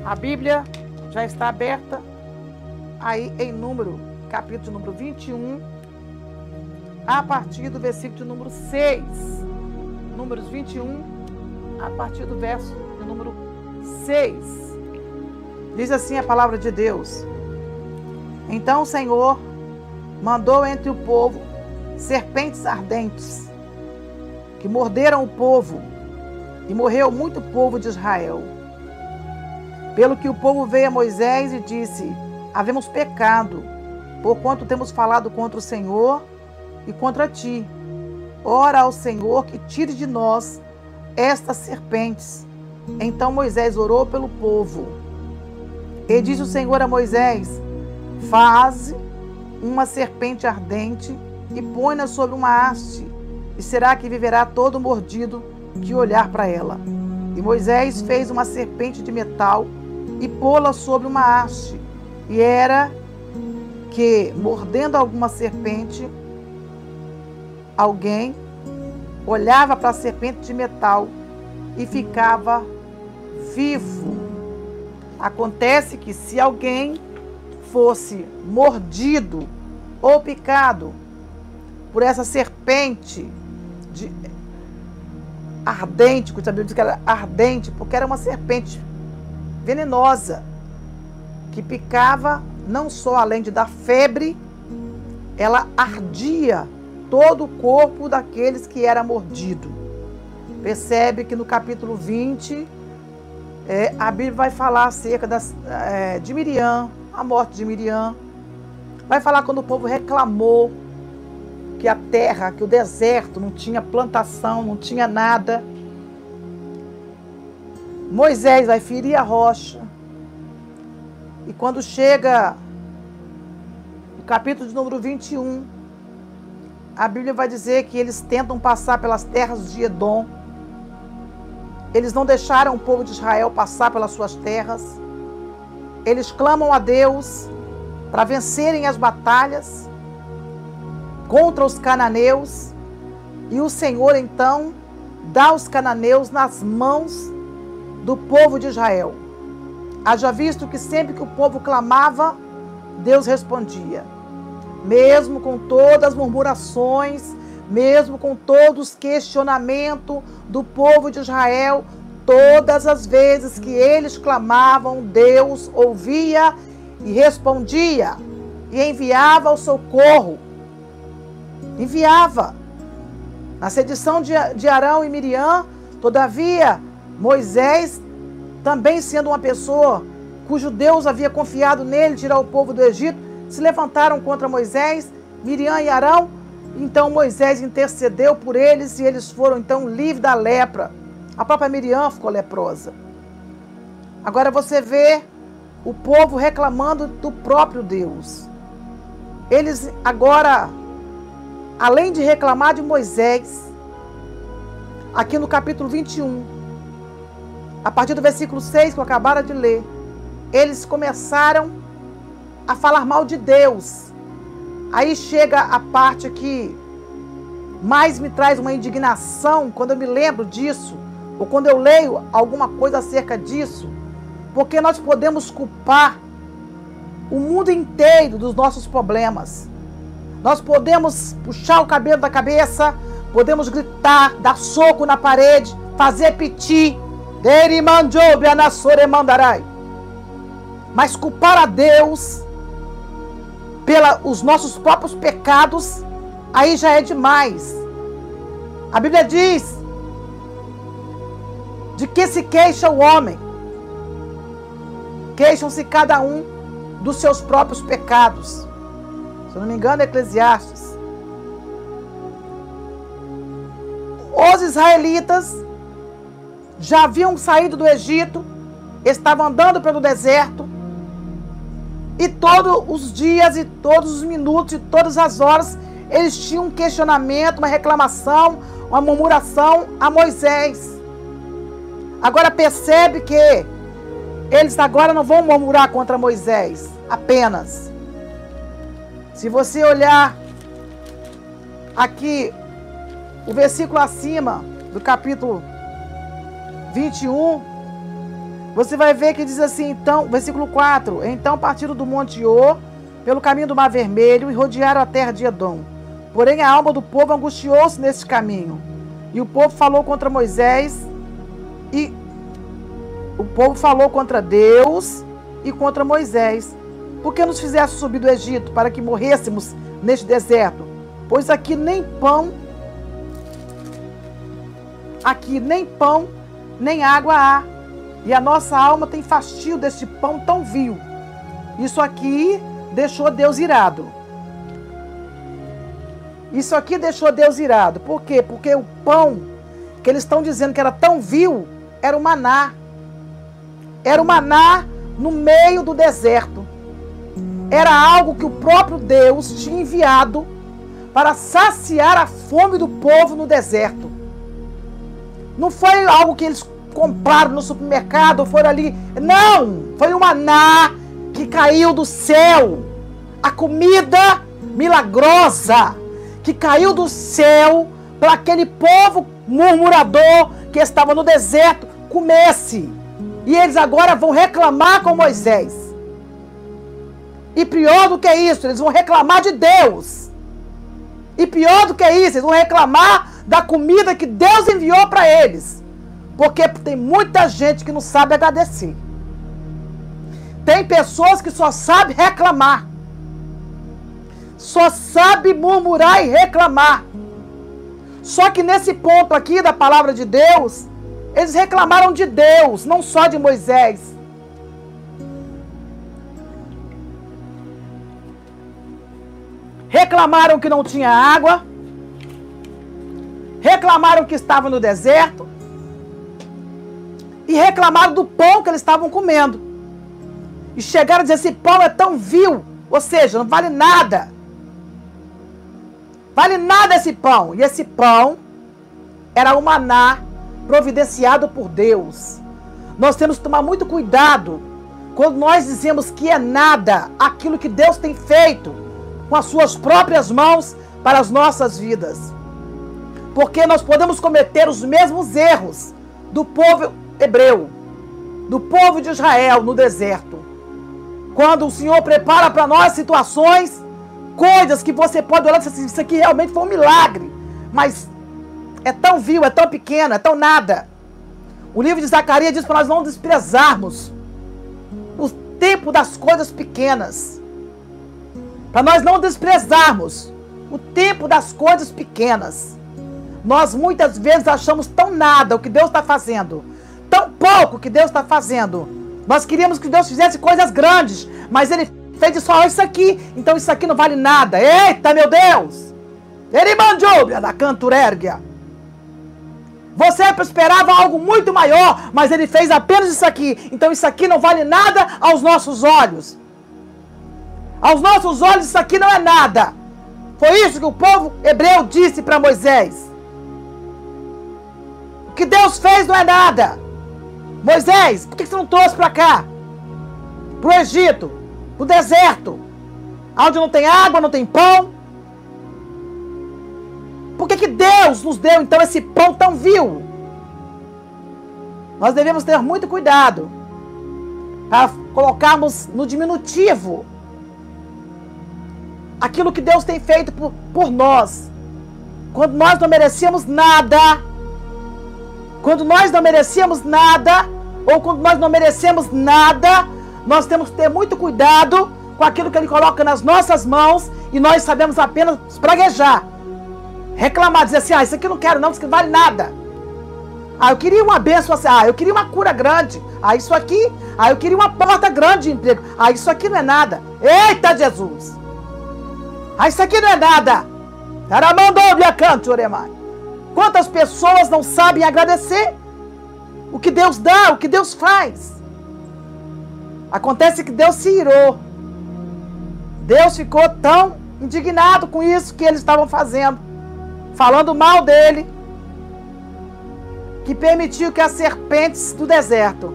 A Bíblia já está aberta aí em capítulo de número 21, a partir do versículo de número 6. Números 21, a partir do verso de número 6. Diz assim a palavra de Deus: Então o Senhor mandou entre o povo serpentes ardentes, que morderam o povo, e morreu muito povo de Israel. Pelo que o povo veio a Moisés e disse: Havemos pecado, porquanto temos falado contra o Senhor e contra ti. Ora ao Senhor que tire de nós estas serpentes. Então Moisés orou pelo povo. E disse o Senhor a Moisés: Faze uma serpente ardente e põe-na sobre uma haste, e será que viverá todo mordido que olhar para ela. E Moisés fez uma serpente de metal e pô-la sobre uma haste. E era que, mordendo alguma serpente, alguém olhava para a serpente de metal e ficava vivo. Acontece que se alguém fosse mordido ou picado por essa serpente ardente, que a Bíblia diz que era ardente, porque era uma serpente venenosa, que picava não só além de dar febre, ela ardia todo o corpo daqueles que era mordido. Percebe que no capítulo 20, a Bíblia vai falar acerca de Miriam, a morte de Miriam. Vai falar quando o povo reclamou que a terra, que o deserto não tinha plantação, não tinha nada. Moisés vai ferir a rocha. E quando chega no capítulo de número 21, a Bíblia vai dizer que eles tentam passar pelas terras de Edom. Eles não deixaram o povo de Israel passar pelas suas terras. Eles clamam a Deus para vencerem as batalhas contra os cananeus. E o Senhor, então, dá os cananeus nas mãos do povo de Israel. Haja visto que sempre que o povo clamava, Deus respondia. Mesmo com todas as murmurações, mesmo com todos os questionamentos do povo de Israel, todas as vezes que eles clamavam, Deus ouvia e respondia, e enviava o socorro. Enviava. Na sedição de Arão e Miriam, todavia, Moisés, também sendo uma pessoa cujo Deus havia confiado nele tirar o povo do Egito, se levantaram contra Moisés, Miriam e Arão. Então Moisés intercedeu por eles e eles foram então livres da lepra. A própria Miriam ficou leprosa. Agora você vê o povo reclamando do próprio Deus. Eles agora, além de reclamar de Moisés, aqui no capítulo 21, a partir do versículo 6 que eu acabara de ler, eles começaram a falar mal de Deus. Aí chega a parte que mais me traz uma indignação quando eu me lembro disso, ou quando eu leio alguma coisa acerca disso, porque nós podemos culpar o mundo inteiro dos nossos problemas. Nós podemos puxar o cabelo da cabeça, podemos gritar, dar soco na parede, fazer piti, mas culpar a Deus pelos nossos próprios pecados, aí já é demais. A Bíblia diz: de que se queixa o homem? Queixam-se cada um dos seus próprios pecados. Se eu não me engano, é Eclesiastes. Os israelitas já haviam saído do Egito, estavam andando pelo deserto, e todos os dias, e todos os minutos, e todas as horas, eles tinham um questionamento, uma reclamação, uma murmuração a Moisés. Agora percebe que eles agora não vão murmurar contra Moisés apenas. Se você olhar aqui o versículo acima do capítulo 21, Você vai ver que diz assim, então, versículo 4. Então partiram do Monte Or, pelo caminho do Mar Vermelho, e rodearam a terra de Edom. Porém a alma do povo angustiou-se nesse caminho. E o povo falou contra Moisés, e o povo falou contra Deus e contra Moisés. Por que nos fizeste subir do Egito, para que morrêssemos neste deserto? Pois aqui nem pão, nem água há. E a nossa alma tem fastio deste pão tão vil. Isso aqui deixou Deus irado. Isso aqui deixou Deus irado. Por quê? Porque o pão que eles estão dizendo que era tão vil, era o maná. Era o maná no meio do deserto. Era algo que o próprio Deus tinha enviado para saciar a fome do povo no deserto. Não foi algo que eles compraram no supermercado ou foram ali. Não! Foi o maná que caiu do céu. A comida milagrosa que caiu do céu para aquele povo murmurador que estava no deserto comesse. E eles agora vão reclamar com Moisés. E pior do que isso, eles vão reclamar de Deus. E pior do que isso, eles vão reclamar da comida que Deus enviou para eles. Porque tem muita gente que não sabe agradecer. Tem pessoas que só sabem reclamar. Só sabe murmurar e reclamar. Só que nesse ponto aqui da palavra de Deus, eles reclamaram de Deus, não só de Moisés. Reclamaram que não tinha água. Reclamaram que estava no deserto. E reclamaram do pão que eles estavam comendo. E chegaram a dizer, esse pão é tão vil. Ou seja, não vale nada. Vale nada esse pão. E esse pão era o maná providenciado por Deus. Nós temos que tomar muito cuidado quando nós dizemos que é nada aquilo que Deus tem feito com as suas próprias mãos para as nossas vidas. Porque nós podemos cometer os mesmos erros do povo hebreu, do povo de Israel no deserto. Quando o Senhor prepara para nós situações, coisas que você pode olhar e dizer assim, isso aqui realmente foi um milagre, mas é tão vil, é tão pequeno, é tão nada. O livro de Zacarias diz para nós não desprezarmos o tempo das coisas pequenas. Para nós não desprezarmos o tempo das coisas pequenas. Nós muitas vezes achamos tão nada o que Deus está fazendo, tão pouco o que Deus está fazendo. Nós queríamos que Deus fizesse coisas grandes, mas Ele fez só isso aqui, então isso aqui não vale nada. Eita, meu Deus! Ele mandou da canturérgia. Você esperava algo muito maior, mas Ele fez apenas isso aqui, então isso aqui não vale nada aos nossos olhos. Aos nossos olhos isso aqui não é nada. Foi isso que o povo hebreu disse para Moisés. O que Deus fez não é nada. Moisés, por que você não trouxe para cá? Para o Egito, para o deserto, onde não tem água, não tem pão. Por que Deus nos deu então esse pão tão vil? Nós devemos ter muito cuidado para colocarmos no diminutivo aquilo que Deus tem feito por nós. Quando nós não merecíamos nada, quando nós não merecíamos nada, ou quando nós não merecemos nada, nós temos que ter muito cuidado com aquilo que Ele coloca nas nossas mãos e nós sabemos apenas praguejar, reclamar, dizer assim, isso aqui eu não quero não, isso aqui não vale nada. Eu queria uma bênção assim, eu queria uma cura grande, isso aqui, eu queria uma porta grande de emprego, isso aqui não é nada. Eita Jesus! Isso aqui não é nada. Quantas pessoas não sabem agradecer o que Deus dá, o que Deus faz? Acontece que Deus se irou. Deus ficou tão indignado com isso que eles estavam fazendo, falando mal dele, que permitiu que as serpentes do deserto.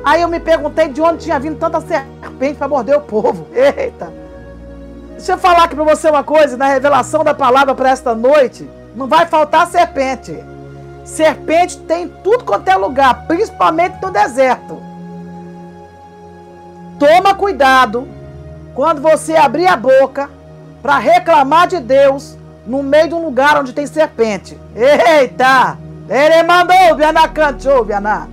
Aí eu me perguntei de onde tinha vindo tanta serpente para morder o povo. Eita! Deixa eu falar aqui para você uma coisa, na revelação da palavra para esta noite, não vai faltar serpente. serpente tem em tudo quanto é lugar, principalmente no deserto. Toma cuidado quando você abrir a boca para reclamar de Deus no meio de um lugar onde tem serpente. Eita! Ele mandou, Viana cantou, Viana.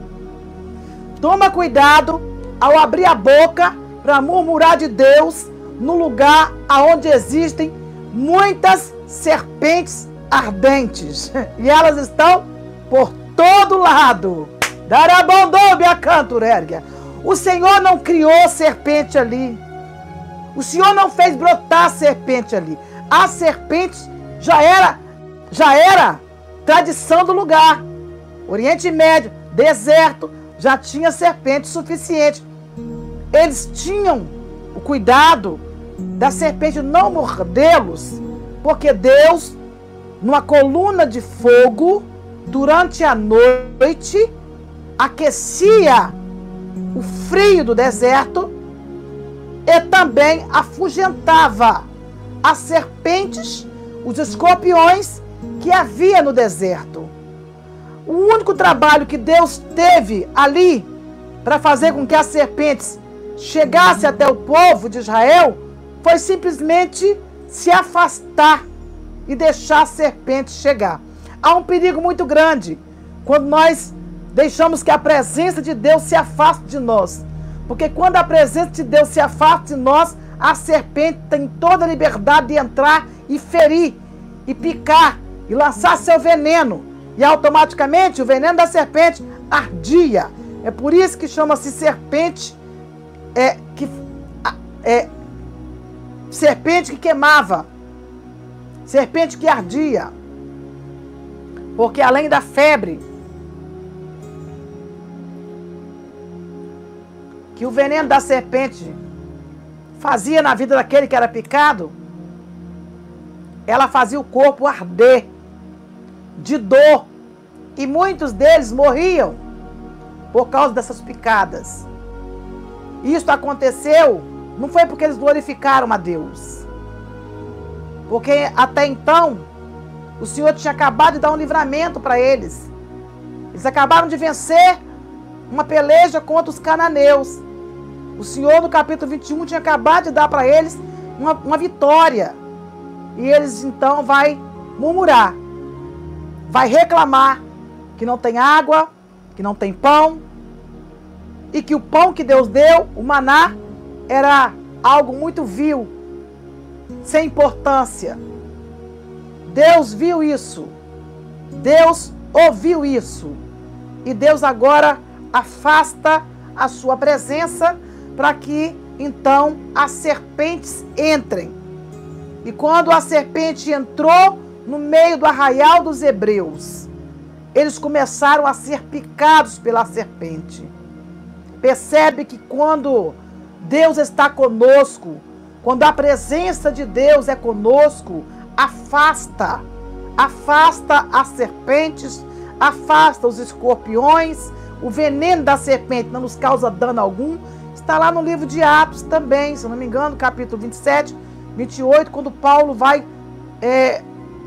Toma cuidado ao abrir a boca para murmurar de Deus no lugar onde existem muitas serpentes ardentes. E elas estão por todo lado. Darabondou, Bia canturérgia. O Senhor não criou serpente ali. O Senhor não fez brotar serpente ali. As serpentes já era tradição do lugar. Oriente Médio, deserto, já tinha serpente suficiente. Eles tinham o cuidado da serpente não mordê-los, porque Deus, numa coluna de fogo, durante a noite, aquecia o frio do deserto e também afugentava as serpentes, os escorpiões que havia no deserto. O único trabalho que Deus teve ali para fazer com que as serpentes chegassem até o povo de Israel foi simplesmente se afastar e deixar a serpente chegar. Há um perigo muito grande quando nós deixamos que a presença de Deus se afaste de nós. Porque quando a presença de Deus se afasta de nós, a serpente tem toda a liberdade de entrar e ferir, e picar, e lançar seu veneno. E automaticamente o veneno da serpente ardia. É por isso que chama-se serpente, serpente que queimava, serpente que ardia. Porque além da febre, que o veneno da serpente fazia na vida daquele que era picado, ela fazia o corpo arder de dor. E muitos deles morriam por causa dessas picadas. Isso aconteceu, não foi porque eles glorificaram a Deus. Porque até então, o Senhor tinha acabado de dar um livramento para eles. Eles acabaram de vencer uma peleja contra os cananeus. O Senhor, no capítulo 21, tinha acabado de dar para eles uma vitória. E eles, então, vai murmurar. Vai reclamar que não tem água, que não tem pão. E que o pão que Deus deu, o maná, era algo muito vil, sem importância. Deus viu isso. Deus ouviu isso. E Deus agora afasta a sua presença para que, então, as serpentes entrem. E quando a serpente entrou no meio do arraial dos hebreus, eles começaram a ser picados pela serpente. Percebe que quando Deus está conosco, quando a presença de Deus é conosco, afasta as serpentes, afasta os escorpiões. O veneno da serpente não nos causa dano algum. Está lá no livro de Atos também, se não me engano, capítulo 27, 28, quando Paulo vai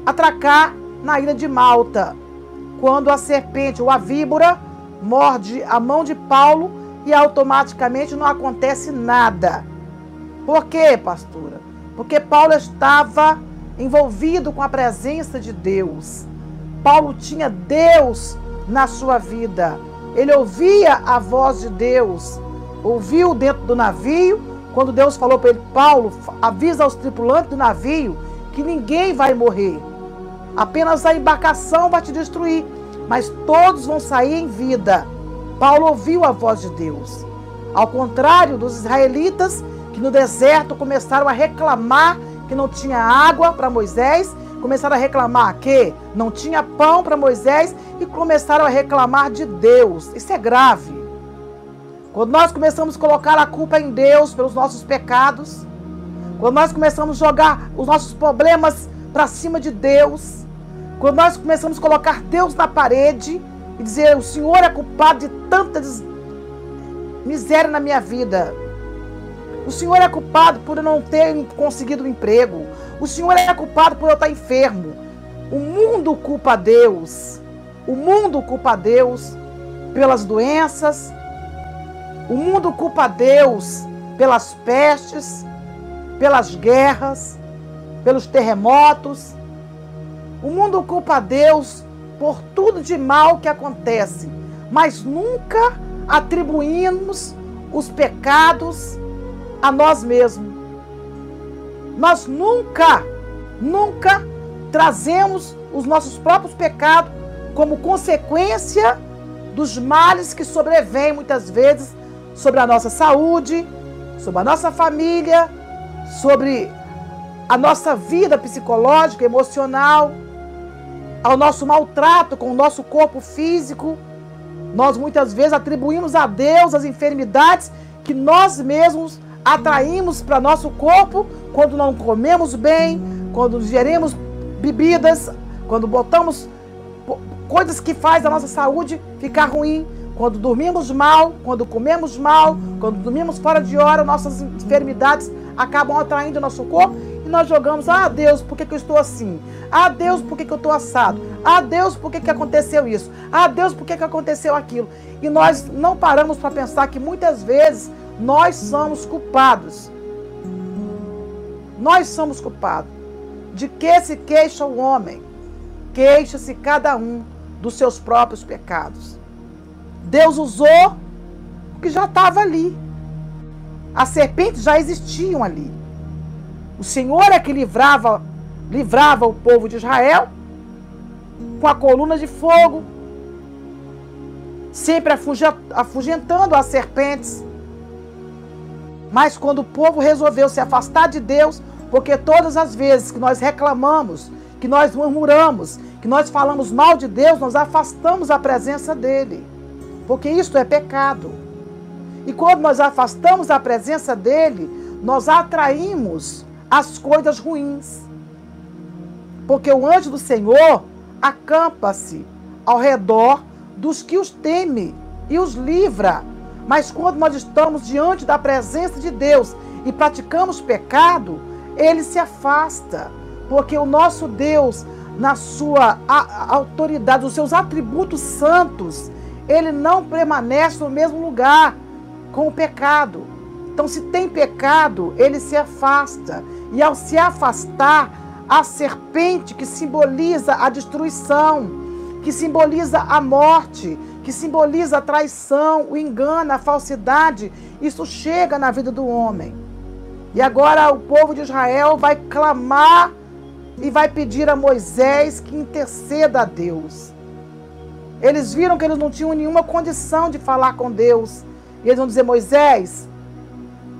atracar na ilha de Malta. Quando a serpente ou a víbora morde a mão de Paulo e automaticamente não acontece nada. Por quê, pastora? Porque Paulo estava envolvido com a presença de Deus. Paulo tinha Deus na sua vida. Ele ouvia a voz de Deus. Ouviu dentro do navio, quando Deus falou para ele: Paulo, avisa aos tripulantes do navio que ninguém vai morrer. Apenas a embarcação vai te destruir, mas todos vão sair em vida. Paulo ouviu a voz de Deus. Ao contrário dos israelitas, que no deserto começaram a reclamar que não tinha água para Moisés, começaram a reclamar que não tinha pão para Moisés e começaram a reclamar de Deus. Isso é grave. Quando nós começamos a colocar a culpa em Deus pelos nossos pecados, quando nós começamos a jogar os nossos problemas para cima de Deus, quando nós começamos a colocar Deus na parede e dizer: o Senhor é culpado de tanta miséria na minha vida. O Senhor é culpado por eu não ter conseguido um emprego. O Senhor é culpado por eu estar enfermo. O mundo culpa a Deus. O mundo culpa a Deus pelas doenças. O mundo culpa a Deus pelas pestes, pelas guerras, pelos terremotos. O mundo culpa a Deus por tudo de mal que acontece, mas nunca atribuímos os pecados a nós mesmos. Nós nunca trazemos os nossos próprios pecados como consequência dos males que sobrevêm muitas vezes sobre a nossa saúde, sobre a nossa família, sobre a nossa vida psicológica, emocional, ao nosso maltrato com o nosso corpo físico. Nós muitas vezes atribuímos a Deus as enfermidades que nós mesmos atraímos para nosso corpo quando não comemos bem, quando ingerimos bebidas, quando botamos coisas que fazem a nossa saúde ficar ruim, quando dormimos mal, quando comemos mal, quando dormimos fora de hora, nossas enfermidades acabam atraindo o nosso corpo e nós jogamos: ah, Deus, por que eu estou assim? Ah, Deus, por que eu estou assado? Ah, Deus, por que aconteceu isso? Ah, Deus, por que aconteceu aquilo? E nós não paramos para pensar que muitas vezes nós somos culpados. Nós somos culpados. De que se queixa o homem? Queixa-se cada um dos seus próprios pecados. Deus usou o que já estava ali. As serpentes já existiam ali. O Senhor é que livrava o povo de Israel com a coluna de fogo, sempre afugentando as serpentes. Mas quando o povo resolveu se afastar de Deus, porque todas as vezes que nós reclamamos, que nós murmuramos, que nós falamos mal de Deus, nós afastamos a presença dele. Porque isto é pecado. E quando nós afastamos a presença dele, nós atraímos as coisas ruins. Porque o anjo do Senhor acampa-se ao redor dos que os temem e os livra. Mas quando nós estamos diante da presença de Deus e praticamos pecado, ele se afasta. Porque o nosso Deus, na sua autoridade, os seus atributos santos, ele não permanece no mesmo lugar com o pecado. Então, se tem pecado, ele se afasta. E ao se afastar, a serpente, que simboliza a destruição, que simboliza a morte, que simboliza a traição, o engano, a falsidade, isso chega na vida do homem. E agora o povo de Israel vai clamar e vai pedir a Moisés que interceda a Deus. Eles viram que eles não tinham nenhuma condição de falar com Deus. E eles vão dizer: Moisés,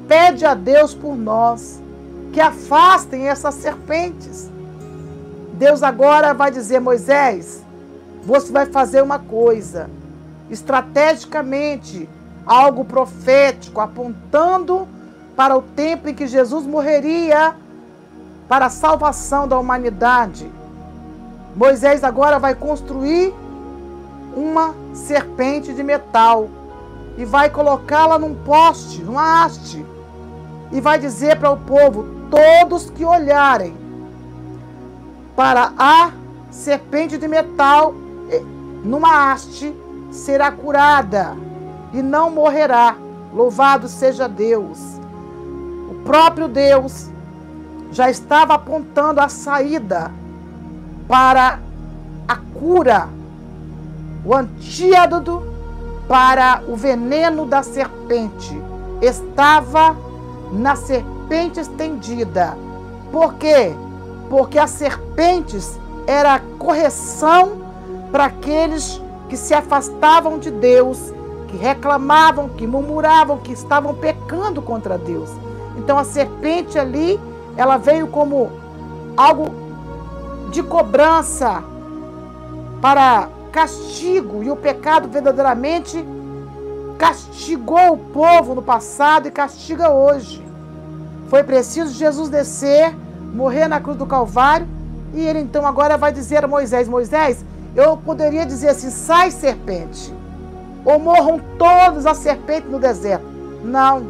pede a Deus por nós, que afastem essas serpentes. Deus agora vai dizer: Moisés, você vai fazer uma coisa, estrategicamente, algo profético, apontando para o tempo em que Jesus morreria para a salvação da humanidade. Moisés agora vai construir uma serpente de metal e vai colocá-la num poste, numa haste, e vai dizer para o povo: todos que olharem para a serpente de metal numa haste será curada e não morrerá. Louvado seja Deus. O próprio Deus já estava apontando a saída para a cura, o antídoto para o veneno da serpente. Estava na serpente estendida. Por quê? Porque as serpentes era a correção para aqueles que se afastavam de Deus, que reclamavam, que murmuravam, que estavam pecando contra Deus. Então a serpente ali, ela veio como algo de cobrança para castigo, e o pecado verdadeiramente castigou o povo no passado e castiga hoje. Foi preciso Jesus descer, morrer na cruz do Calvário, e ele então agora vai dizer a Moisés: Moisés, eu poderia dizer assim: sai serpente, ou morram todas as serpentes no deserto. Não,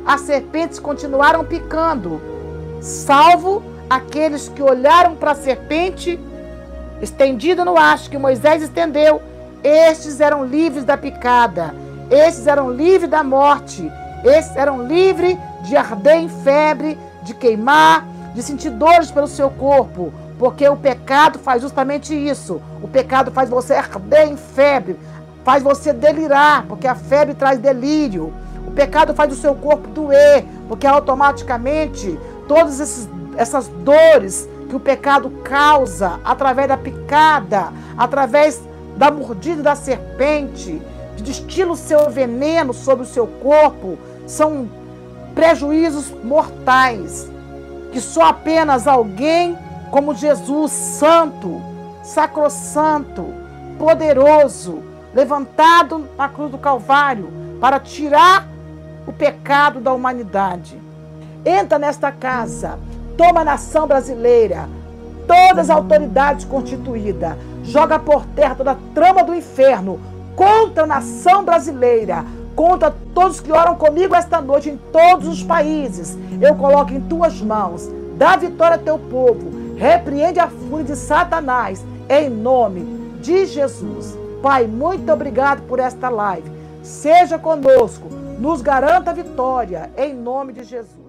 as serpentes continuaram picando, salvo aqueles que olharam para a serpente estendida no haste que Moisés estendeu, estes eram livres da picada, estes eram livres da morte, estes eram livres de arder em febre, de queimar, de sentir dores pelo seu corpo, porque o pecado faz justamente isso. O pecado faz você arder em febre, faz você delirar, porque a febre traz delírio. O pecado faz o seu corpo doer, porque automaticamente todas essas dores que o pecado causa através da picada, através da mordida da serpente, que destila o seu veneno sobre o seu corpo, são prejuízos mortais, que só apenas alguém como Jesus, santo, sacrossanto, poderoso, levantado na cruz do Calvário para tirar o pecado da humanidade. Entra nesta casa, toma a nação brasileira, todas as autoridades constituídas, joga por terra toda a trama do inferno contra a nação brasileira, contra todos que oram comigo esta noite em todos os países. Eu coloco em tuas mãos, dá vitória ao teu povo, repreende a fúria de Satanás, em nome de Jesus. Pai, muito obrigado por esta live. Seja conosco, nos garanta a vitória, em nome de Jesus.